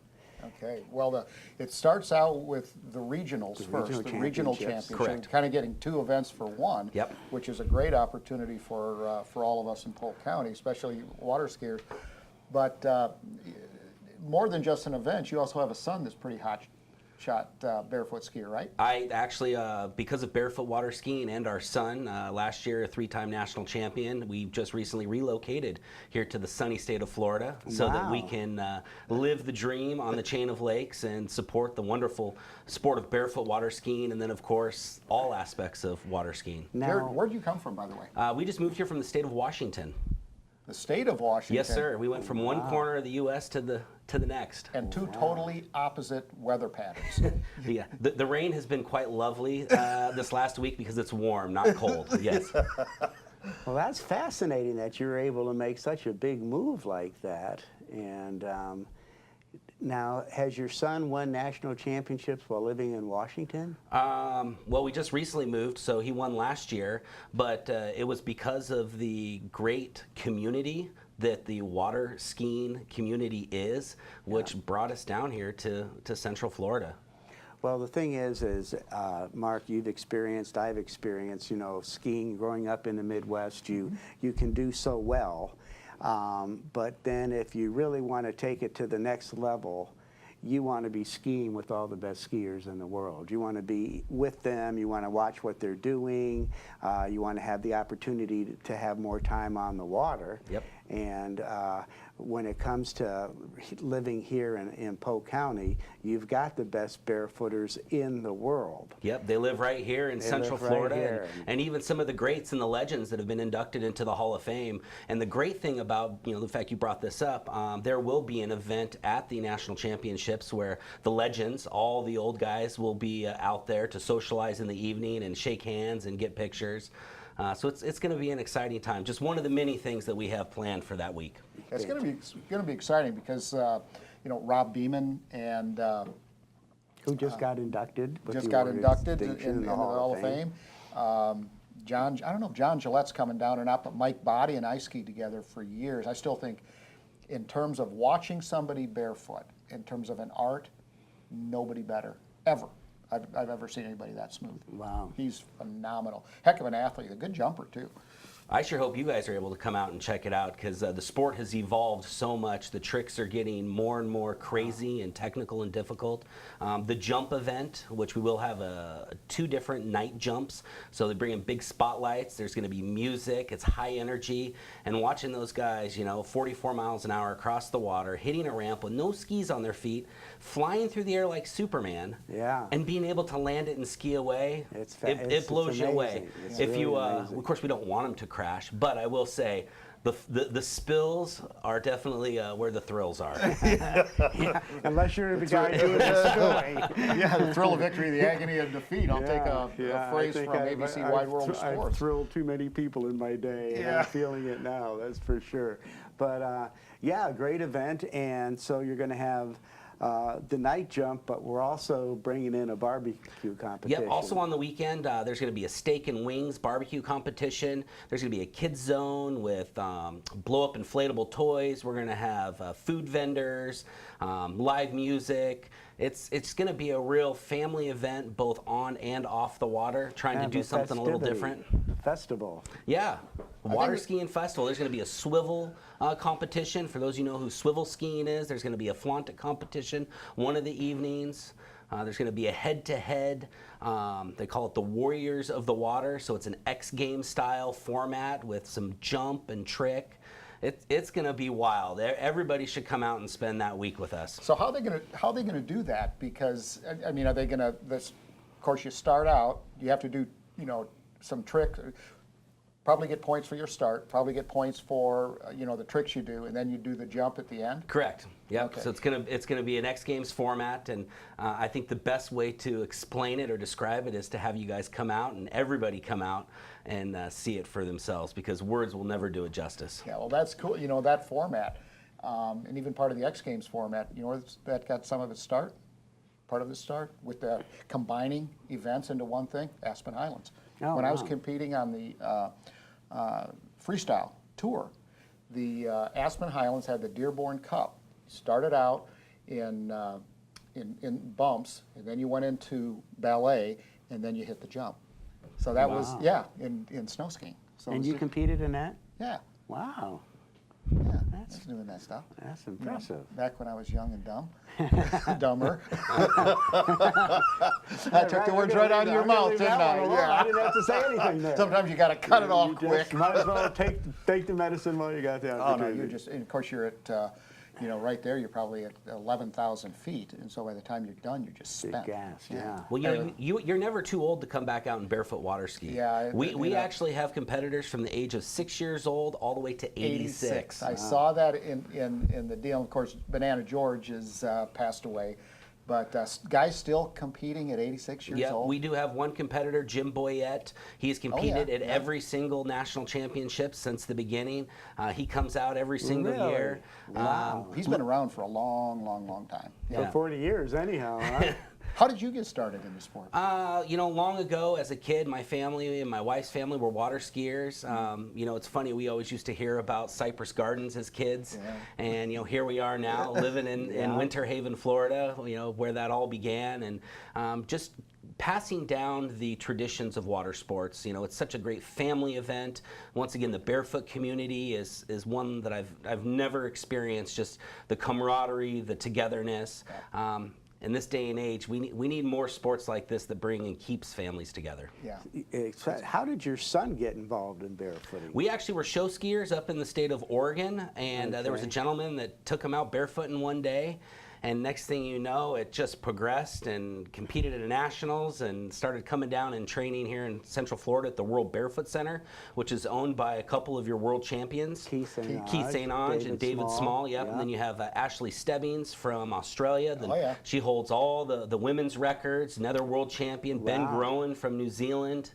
Okay, well, it starts out with the regionals first, the regional championships. championship. Correct. Kind of getting two events for one, Yep. which is a great opportunity for all of us in Polk County, especially water skiers. But more than just an event, you also have a son that's pretty hot shot barefoot skier, right? I actually, because of barefoot water skiing and our son, last year a 3-time national champion, we just recently relocated here to the sunny state of Florida so that we can live the dream on the chain of lakes and support the wonderful sport of barefoot water skiing, and then of course all aspects of water skiing. Jared, where'd you come from, by the way? We just moved here from the state of Washington. The state of Washington. Yes, sir. We went from one corner of the U.S. to the next. And two totally opposite weather patterns. Yeah, the rain has been quite lovely this last week because it's warm, not cold. Yes. Well, that's fascinating that you're able to make such a big move like that. And now, has your son won national championships while living in Washington? Well, we just recently moved, so he won last year, but it was because of the great community that the water skiing community is, which brought us down here to Central Florida. Well, the thing is Mark, you've experienced, I've experienced, you know, skiing growing up in the Midwest. You can do so well. But then if you really want to take it to the next level, you want to be skiing with all the best skiers in the world. You want to be with them. You want to watch what they're doing. You want to have the opportunity to have more time on the water. Yep. And when it comes to living here in Polk County, you've got the best barefooters in the world. Yep, they live right here in Central live right Florida, here. and even some of the greats and the legends that have been inducted into the Hall of Fame. And the great thing about, the fact you brought this up, there will be an event at the National Championships where the legends, all the old guys, will be out there to socialize in the evening and shake hands and get pictures. So it's going to be an exciting time. Just one of the many things that we have planned for that week. It's going to be exciting because Rob Beeman and Who just got inducted? with just the got award inducted in distinction the Hall of Fame. John, I don't know if John Gillette's coming down or not, but Mike Body and I skied together for years. I still think, in terms of watching somebody barefoot, in terms of an art, nobody better ever. I've ever seen anybody that smooth. Wow. He's phenomenal. Heck of an athlete, a good jumper too. I sure hope you guys are able to come out and check it out because the sport has evolved so much. The tricks are getting more and more crazy and technical and difficult. The jump event, which we will have 2 different night jumps. So they bring in big spotlights. There's going to be music. It's high energy. And watching those guys, 44 miles an hour across the water, hitting a ramp with no skis on their feet, flying through the air like Superman, Yeah. and being able to land it and ski away, It's it blows you away. amazing. It's If really you, amazing. of course, we don't want them to crash, but I will say the spills are definitely where the thrills are. Unless you're the guy doing the spilling. Yeah, the thrill of victory, the agony of defeat. I'll take a I phrase think from ABC Wide World of I've Sports. thrilled too many people in my day, and Yeah. I'm feeling it now, that's for sure. But yeah, great event, and so you're going to have the night jump, but we're also bringing in a barbecue competition. Yep, also on the weekend, there's going to be a steak and wings barbecue competition. There's going to be a kids zone with blow-up inflatable toys. We're going to have food vendors, live music. It's going to be a real family event, both on and off the water, trying to Have do a something a little festivity, different. Festival. Yeah, water skiing festival. There's going to be a swivel competition. For those of you who know who swivel skiing is, there's going to be a flaunt it competition one of the evenings. There's going to be a head-to-head. They call it the Warriors of the Water. So it's an X Games style format with some jump and trick. It's going to be wild. Everybody should come out and spend that week with us. So how are they going to do that? Because I mean, are they going to? Of course, you start out. You have to do some tricks. Probably get points for your start. Probably get points for the tricks you do, and then you do the jump at the end. Correct. Yep. Okay. So it's gonna be an X Games format, and I think the best way to explain it or describe it is to have you guys come out and everybody come out and see it for themselves, because words will never do it justice. Yeah, well, that's cool. That format, and even part of the X Games format. Where that got some of its start. Part of the start with the combining events into one thing. Aspen Highlands. Oh, when I was wow. competing on the freestyle tour, the Aspen Highlands had the Dearborn Cup. Started out in bumps, and then you went into ballet, and then you hit the jump. So that was in snow skiing. So And it you was- competed in that? yeah, Wow, yeah, that's doing that stuff. that's impressive. Back when I was young and dumb, dumber. I took the words right out of your mouth, didn't I? I didn't have to say anything there. Sometimes you got to cut it off You quick. just might as well take the medicine while you got the Oh no, opportunity. you're just, and of course you're at, right there, you're probably at 11,000 feet, and so by the time you're done, you're just Big spent. gas, yeah. Well, you're never too old to come back out and barefoot water ski. Yeah, we actually have competitors from the age of 6 years old all the way to 86. I saw that in the deal. Of course, Banana George has passed away, but guys still competing at 86 years Yeah, old. we do have one competitor, Jim Boyette. He's competed at every single national championship since the beginning. He comes out every single Really? year. Wow. He's been around for a long, long, long time. For 40 years anyhow, huh? How did you get started in the sport? Long ago as a kid, my family and my wife's family were water skiers. It's funny, we always used to hear about Cypress Gardens as kids. Yeah. And, here we are now living in Winter Haven, Florida, where that all began. And just passing down the traditions of water sports. It's such a great family event. Once again, the barefoot community is one that I've never experienced, just the camaraderie, the togetherness. in this day and age, we need more sports like this that bring and keeps families together. Yeah. How did your son get involved in barefooting? We actually were show skiers up in the state of Oregon, and there was a Okay. gentleman that took him out barefooting one day, and next thing you know, it just progressed and competed at nationals and started coming down and training here in Central Florida at the World Barefoot Center, which is owned by a couple of your world champions, Keith St. Ange and David Small. Yep. And then you have Ashley Stebbings from Australia. Then Oh, yeah. she holds all the women's records. Another world champion, Ben Wow. Groen from New Zealand.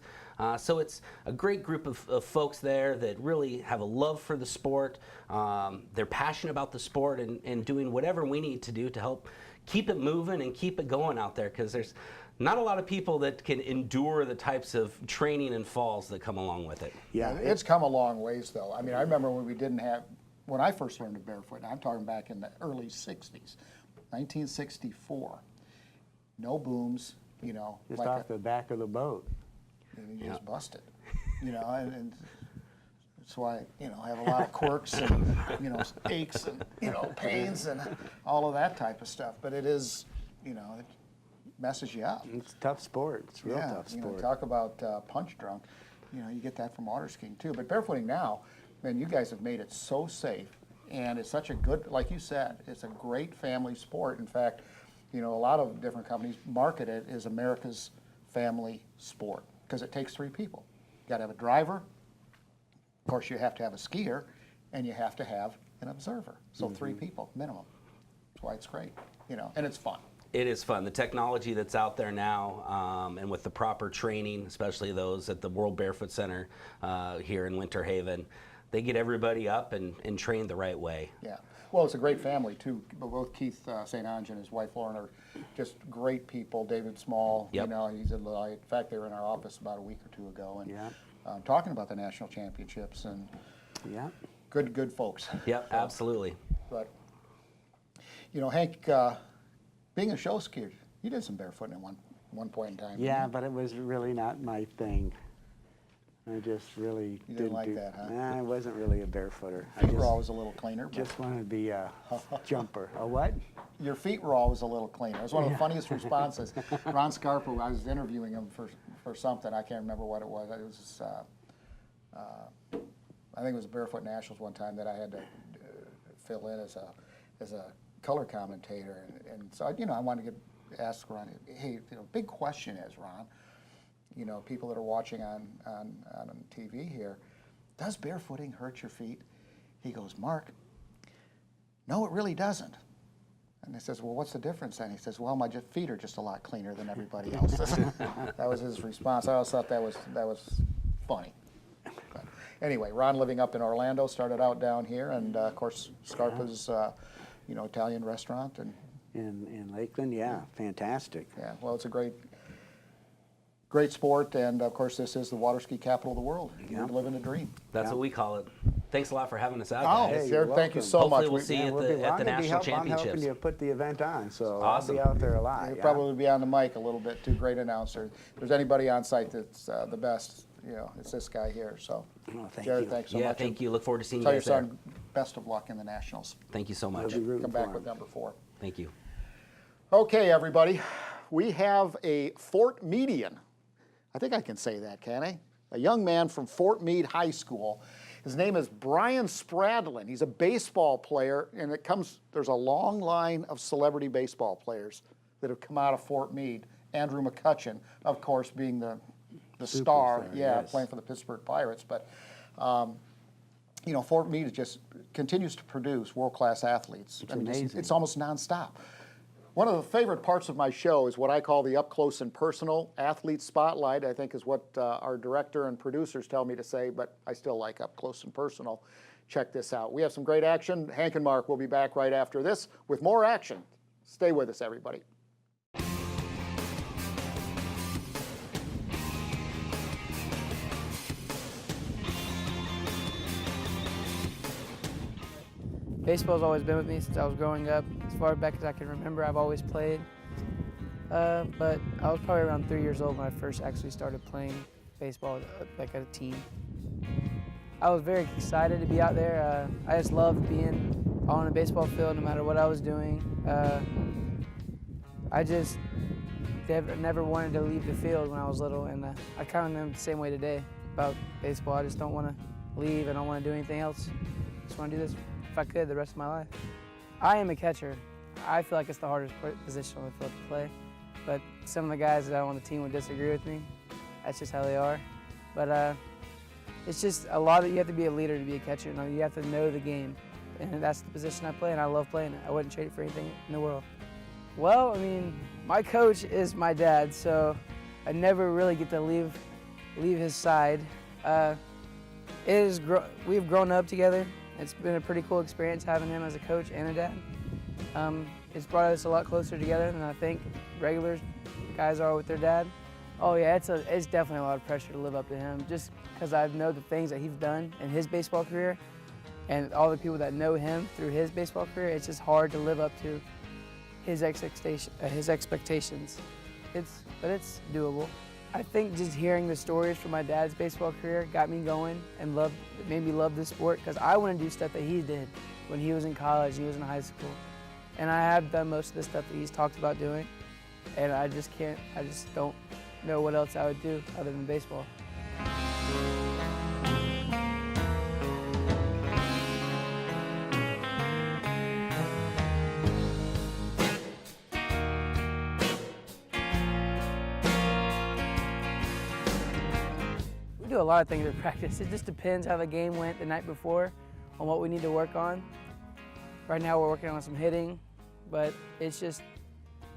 So it's a great group of folks there that really have a love for the sport. They're passionate about the sport and doing whatever we need to do to help keep it moving and keep it going out there, because there's not a lot of people that can endure the types of training and falls that come along with it. Yeah, It's come a long ways, though. I mean, I remember when I first learned to barefoot, and I'm talking back in the early 60s, 1964. No booms, you know. just like off the back of the boat. and you just bust it, you know, and that's why, you know, I have a lot of quirks and, you know, aches and, you know, pains and all of that type of stuff. But it is, you know, it messes you up. It's a tough sport. It's a real Yeah, tough you know, sport. talk about punch drunk. You know, you get that from water skiing too. But barefooting now, man, you guys have made it so safe, and it's such a good, like you said, it's a great family sport. In fact, you know, a lot of different companies market it as America's family sport because it takes 3 people. You got to have a driver. Of course, you have to have a skier, and you have to have an observer. So 3 people minimum. That's why it's great, you know, and it's fun. It is fun. The technology that's out there now, and with the proper training, especially those at the World Barefoot Center here in Winter Haven, they get everybody up and trained the right way. Yeah. Well, it's a great family, too. Both Keith St. Ange and his wife, Lauren, are just great people. David Small, Yep. you know, he's a delight. In fact, they were in our office about a week or 2 ago and Yeah. talking about the national championships, and Yeah. good folks. Yep, absolutely. But, you know, Hank, being a show skier, you did some barefooting at one point in time. didn't Yeah, you? but it was really not my thing. I just really You didn't like that, huh? Nah, I wasn't really a barefooter. I Feet were always a little cleaner. But just wanted to be a jumper. A what? your feet were always a little cleaner. It was one of the funniest responses. Ron Scarpa, I was interviewing him for something. I can't remember what it was. It was, I think it was Barefoot Nationals one time that I had to fill in as a color commentator. And so, you know, I wanted to ask Ron, hey, you know, big question is, Ron, you know, people that are watching on TV here, does barefooting hurt your feet? He goes, Mark, no, it really doesn't. And he says, well, what's the difference then? He says, well, my feet are just a lot cleaner than everybody else's. That was his response. I always thought that was funny. But anyway, Ron living up in Orlando, started out down here, and of course, Scarpa's, you know, Italian restaurant. And In Lakeland, yeah, fantastic. yeah, well, it's a great sport, and of course, this is the water ski capital of the world. We're living a dream. That's what we call it. Thanks a lot for having us out, Oh, guys. Jared, thank you so Hopefully much. we'll see you at we'll the be- I'm gonna be national I'm helping championships. you put the event on, so Awesome. I'll be out there a lot. You'll yeah. probably be on the mic a little bit too. Great announcer. If there's anybody on site that's the best, you know, it's this guy here. So, Oh, thank Jared, you. thanks so Yeah, much. thank you. Look forward to seeing you Tell your guys there. son best of luck in the Nationals. Thank you so much. We'll be rooting Come for back him. with number 4. Thank you. Okay, everybody. We have a Fort Meadian. I think I can say that, can I? A young man from Fort Meade High School. His name is Brian Spradlin. He's a baseball player, and there's a long line of celebrity baseball players that have come out of Fort Meade. Andrew McCutcheon, of course, being the star, Superstar, yeah, yes. playing for the Pittsburgh Pirates. But, you know, Fort Meade just continues to produce world-class athletes. It's amazing. It's almost nonstop. One of the favorite parts of my show is what I call the up-close and personal athlete spotlight, I think is what our director and producers tell me to say, but I still like up-close and personal. Check this out. We have some great action. Hank and Mark will be back right after this with more action. Stay with us, everybody. Baseball's always been with me since I was growing up. As far back as I can remember, I've always played. But I was probably around 3 years old when I first actually started playing baseball, like as a team. I was very excited to be out there. I just loved being on a baseball field no matter what I was doing. I just never wanted to leave the field when I was little, and I kind of am the same way today about baseball. I just don't want to leave. I don't want to do anything else. I just want to do this, if I could, the rest of my life. I am a catcher. I feel like it's the hardest position on the field to play, but some of the guys that are on the team would disagree with me. That's just how they are. But it's just a lot of, you have to be a leader to be a catcher. You know, you have to know the game, and that's the position I play, and I love playing it. I wouldn't trade it for anything in the world. Well, I mean, my coach is my dad, so I never really get to leave his side. We've grown up together. It's been a pretty cool experience having him as a coach and a dad. It's brought us a lot closer together than I think regular guys are with their dad. Oh yeah, it's definitely a lot of pressure to live up to him, just because I know the things that he's done in his baseball career, and all the people that know him through his baseball career. It's just hard to live up to his expectations. But it's doable. I think just hearing the stories from my dad's baseball career got me going and made me love this sport, because I want to do stuff that he did when he was in college, he was in high school. And I have done most of the stuff that he's talked about doing, and I just don't know what else I would do other than baseball. We do a lot of things at practice. It just depends how the game went the night before on what we need to work on. Right now we're working on some hitting, but it's just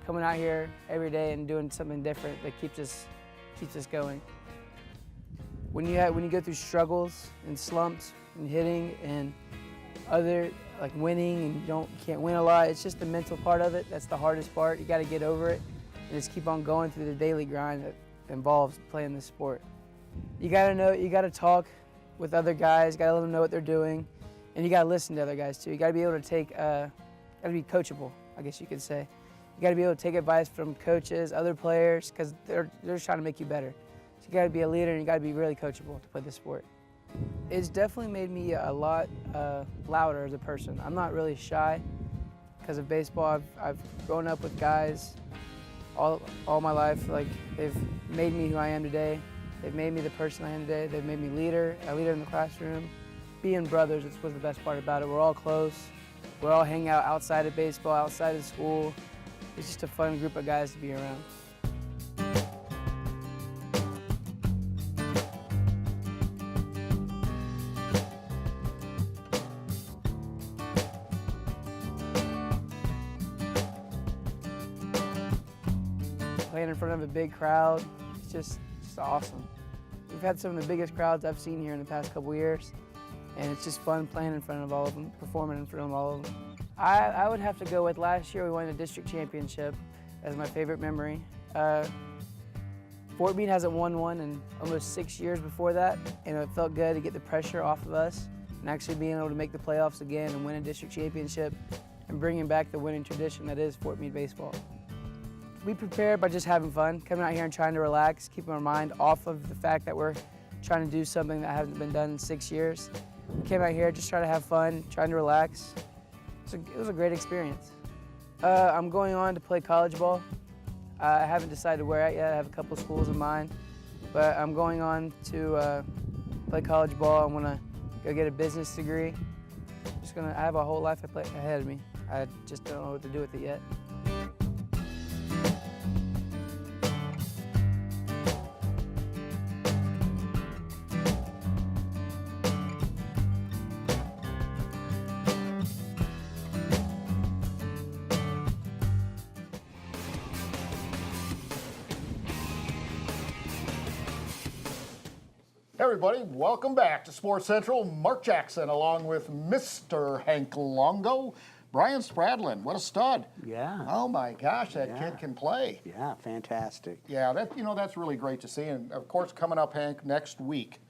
coming out here every day and doing something different that keeps us going. When you go through struggles and slumps and hitting and other, like winning, and you can't win a lot, it's just the mental part of it. That's the hardest part. You got to get over it and just keep on going through the daily grind that involves playing this sport. You got to talk with other guys, got to let them know what they're doing, and you got to listen to other guys too. You got to be able to got to be coachable, I guess you could say. You got to be able to take advice from coaches, other players, because they're just trying to make you better. So you got to be a leader, and you got to be really coachable to play this sport. It's definitely made me a lot louder as a person. I'm not really shy because of baseball. I've grown up with guys all my life. Like, they've made me who I am today. They've made me the person I am today. They've made me a leader in the classroom. Being brothers, this was the best part about it. We're all close. We're all hanging out outside of baseball, outside of school. It's just a fun group of guys to be around. Playing in front of a big crowd, it's just awesome. We've had some of the biggest crowds I've seen here in the past couple years, and it's just fun playing in front of all of them, performing in front of all of them. I would have to go with last year we won the district championship as my favorite memory. Fort Meade hasn't won one in almost 6 years before that, and it felt good to get the pressure off of us and actually being able to make the playoffs again and win a district championship and bringing back the winning tradition that is Fort Meade baseball. We prepare by just having fun, coming out here and trying to relax, keeping our mind off of the fact that we're trying to do something that hasn't been done in 6 years. We came out here just trying to have fun, trying to relax. It was a great experience. I'm going on to play college ball. I haven't decided where at yet. I have a couple schools in mind, but I'm going on to play college ball. I want to go get a business degree. I have a whole life ahead of me. I just don't know what to do with it yet. Everybody, welcome back to Sports Central. Mark Jackson along with Mr. Hank Longo. Brian Spradlin, what a stud. Yeah. Oh my gosh, that kid can play. Yeah, fantastic. Yeah, that's really great to see. And of course, coming up, Hank, next week,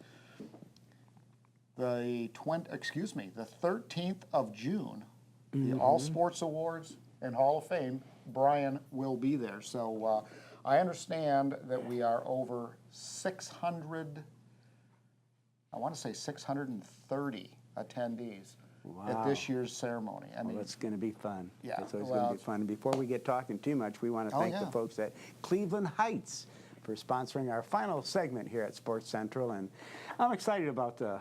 the 13th of June, the All Sports Awards and Hall of Fame, Brian will be there. So I understand that we are over 630 attendees. at this year's ceremony. I mean, it's going to be fun. Yeah, It's always well, going to be fun. And before we get talking too much, we want to thank the folks at Cleveland Heights for sponsoring our final segment here at Sports Central. And I'm excited about the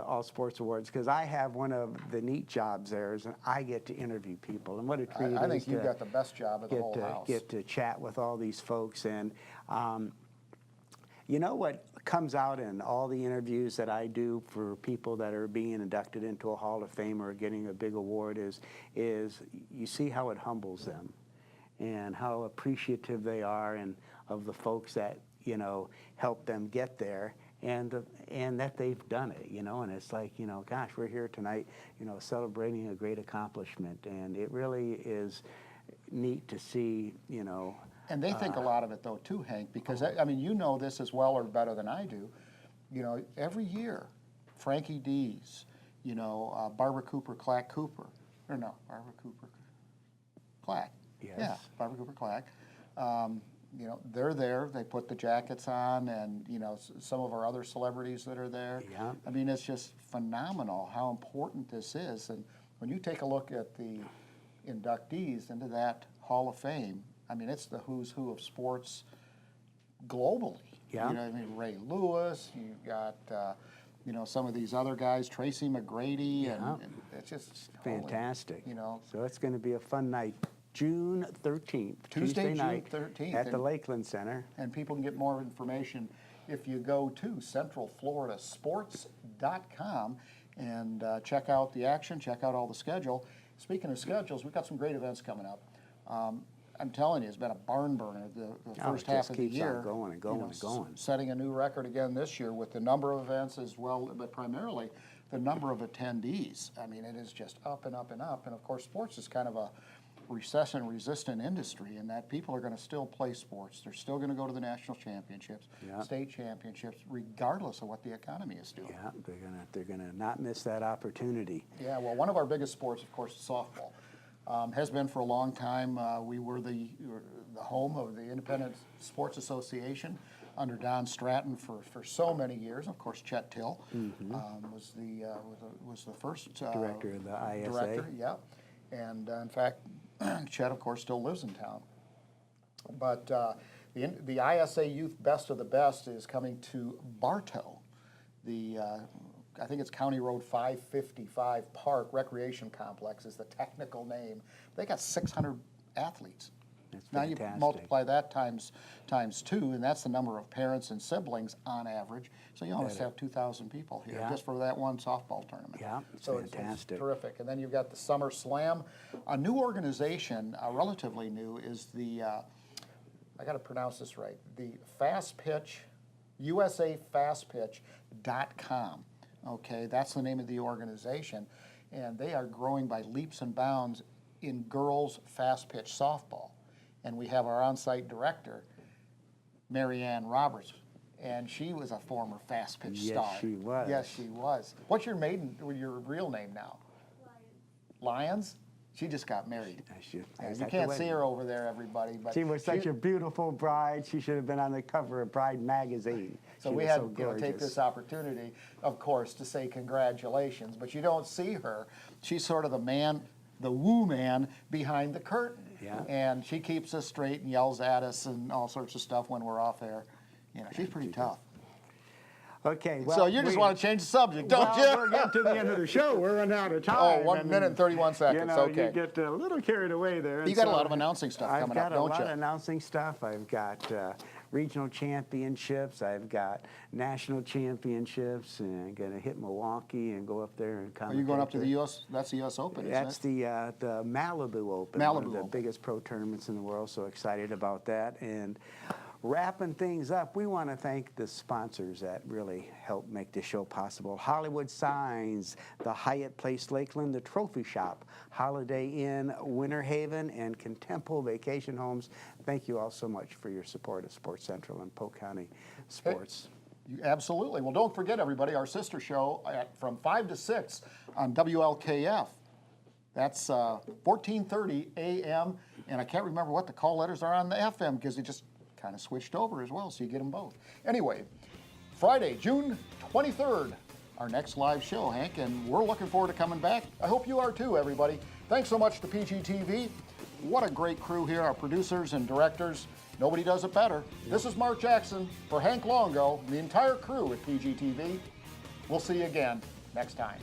All Sports Awards because I have one of the neat jobs there is I get to interview people. And what a treat I think you've got the best job of the whole house. Get to chat with all these folks. And you know what comes out in all the interviews that I do for people that are being inducted into a Hall of Fame or getting a big award is you see how it humbles them and how appreciative they are and of the folks that, you know, help them get there and that they've done it, you know, and it's like, you know, gosh, we're here tonight, you know, celebrating a great accomplishment, and it really is neat to see, you know. And they think a lot of it, though, too, Hank, because, I mean, you know this as well or better than I do. You know, every year, Frankie D's, you know, Barbara Cooper, Clack Cooper, or no, Barbara Cooper, Clack. Yes. Yeah, Barbara Cooper, Clack. You know, they're there, they put the jackets on, and, you know, some of our other celebrities that are there. Yeah. I mean, it's just phenomenal how important this is. And when you take a look at the inductees into that Hall of Fame, I mean, it's the who's who of sports globally. Yeah. You know, I mean, Ray Lewis, you got, you know, some of these other guys, Tracy McGrady, and it's just fantastic. You know, so it's going to be a fun night. June 13th, Tuesday night, June 13th, at the Lakeland Center. And people can get more information if you go to centralfloridasports.com and check out the action, check out all the schedule. Speaking of schedules, we've got some great events coming up. I'm telling you, it's been a barn burner the first half of the year. It just keeps on going and going and going. Setting a new record again this year with the number of events as well, but primarily the number of attendees. I mean, it is just up and up and up. And of course, sports is kind of a recession-resistant industry in that people are going to still play sports. They're still going to go to the national championships, state championships, regardless of what the economy is doing. Yeah, they're gonna not miss that opportunity. Yeah, well, one of our biggest sports, of course, is softball. Has been for a long time. We were the home of the Independent Sports Association under Don Stratton for so many years. Of course, Chet Till was the first director of the ISA. Director, yeah. And in fact, Chet, of course, still lives in town. But the ISA Youth Best of the Best is coming to Bartow, I think it's County Road 555 Park Recreation Complex is the technical name. They got 600 athletes. That's now fantastic. You multiply that times 2, and that's the number of parents and siblings on average. So you almost have 2,000 people here just for that one softball tournament. Yeah, it's so fantastic. It's terrific. And then you've got the Summer Slam. A new organization, relatively new, is the, I got to pronounce this right, the Fast Pitch, USAFastpitch.com. Okay, that's the name of the organization. And they are growing by leaps and bounds in girls fast pitch softball. And we have our on-site director, Marianne Roberts, and she was a former fast pitch star. Yes, she was. Yes, she was. What's your real name now? Lyons. She just got married. You can't see her over there, everybody. But she was such a beautiful bride. She should have been on the cover of Bride magazine. So we had to take this opportunity, of course, to say congratulations. But you don't see her. She's sort of the woo man behind the curtain. Yeah. And she keeps us straight and yells at us and all sorts of stuff when we're off air. You know, she's pretty tough. Okay, well, so you just want to change the subject, don't you? We're getting to the end of the show. We're running out of time. Oh, 1 minute and 31 seconds. You know, okay. You get a little carried away there. You got a lot of announcing stuff coming up, don't you? I've got a lot of announcing stuff. I've got regional championships. I've got national championships, and I'm going to hit Milwaukee and go up there and commentate. Are you going up to the U.S.? That's the U.S. Open, That's the Malibu Open. One of the biggest pro tournaments in the world. So excited about that. And wrapping things up, we want to thank the sponsors that really help make this show possible. Hollywood Signs, the Hyatt Place Lakeland, the Trophy Shop, Holiday Inn, Winter Haven, and Contempo Vacation Homes. Thank you all so much for your support of Sports Central and Polk County Sports. Absolutely. Well, don't forget, everybody, our sister show from 5 to 6 on WLKF. That's 1430 a.m., and I can't remember what the call letters are on the FM because it just kind of switched over as well, so you get them both. Anyway, Friday, June 23rd, our next live show, Hank, and we're looking forward to coming back. I hope you are too, everybody. Thanks so much to PGTV. What a great crew here, our producers and directors. Nobody does it better. This is Mark Jackson for Hank Longo and the entire crew at PGTV. We'll see you again next time.